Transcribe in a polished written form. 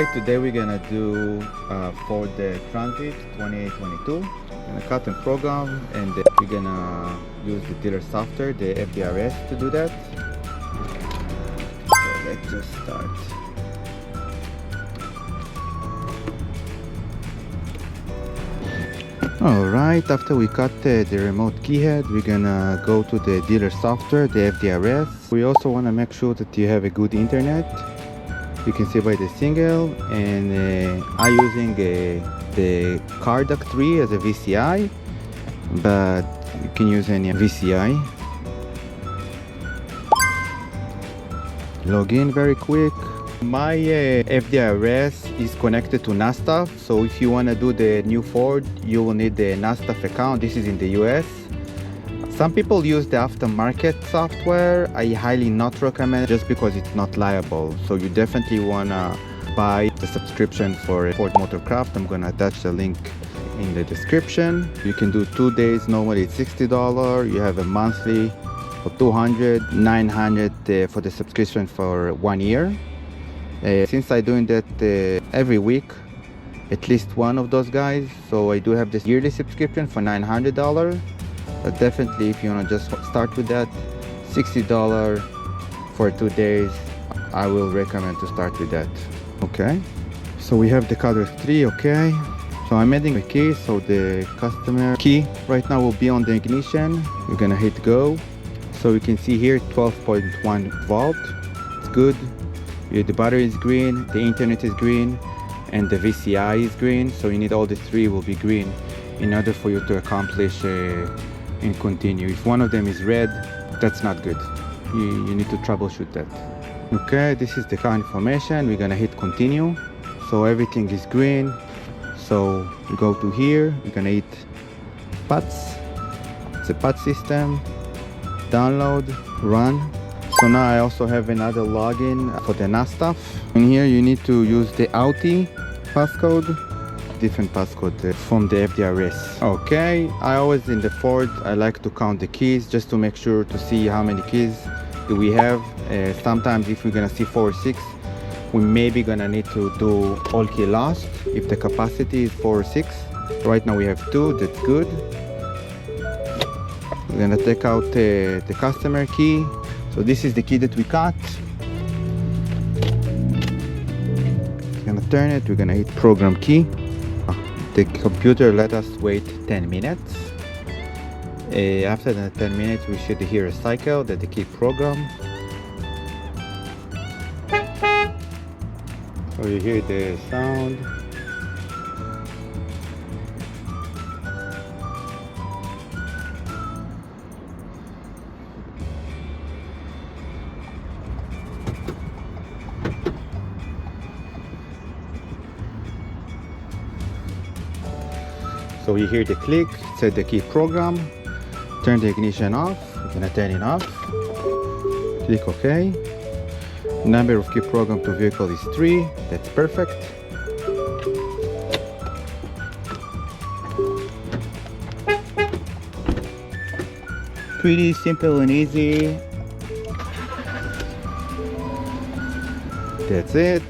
Alright, today we're gonna do Ford Transit 2822. We're gonna cut and program, and we're gonna use the dealer software, the FDRS, to do that. So let's just start. Alright, after we cut the remote keyhead, we're gonna go to the dealer software, the FDRS. We also want to make sure that you have a good internet. You can see by the single, and I'm using the Cardaq3 as a VCI, but you can use any VCI. Log in very quick. My FDRS is connected to NASTAF, so if you want to do the new Ford, you will need the NASTAF account. This is in the US. Some people use the aftermarket software. I highly not recommend, just because it's not liable. So you definitely want to buy the subscription for Ford Motorcraft. I'm going to attach the link in the description. You can do 2 days, normally it's $60. You have a monthly for $200, $900 for the subscription for 1 year. Since I'm doing that every week, at least one of those guys, so I do have this yearly subscription for $900. But definitely, if you want to just start with that, $60 for 2 days, I will recommend to start with that. Okay, so we have the Cardaq3. Okay, so I'm adding a key, so the customer key right now will be on the ignition. We're gonna hit go. So you can see here 12.1 volt. It's good. The battery is green, the internet is green, and the VCI is green. So you need all the three will be green in order for you to accomplish and continue. If one of them is red, that's not good. You need to troubleshoot that. Okay, this is the car information. We're gonna hit continue. So everything is green. So we go to here. We're gonna hit PATS. It's a PATS system. Download, run. So now I also have another login for the NASTAF. And here you need to use the Audi passcode, different passcode from the FDRS. Okay, I always in the Ford, I like to count the keys just to make sure to see how many keys do we have. Sometimes if we're gonna see 4 or 6, we may be gonna need to do all key lost if the capacity is 4 or 6. Right now we have 2, that's good. We're gonna take out the customer key. So this is the key that we cut. We're gonna turn it, we're gonna hit program key. The computer let us wait 10 minutes. After the 10 minutes, we should hear a cycle that the key program. So you hear the sound. So you hear the click, set the key program, turn the ignition off. We're gonna turn it off. Click OK. Number of key program to vehicle is 3. That's perfect. Pretty simple and easy. That's it.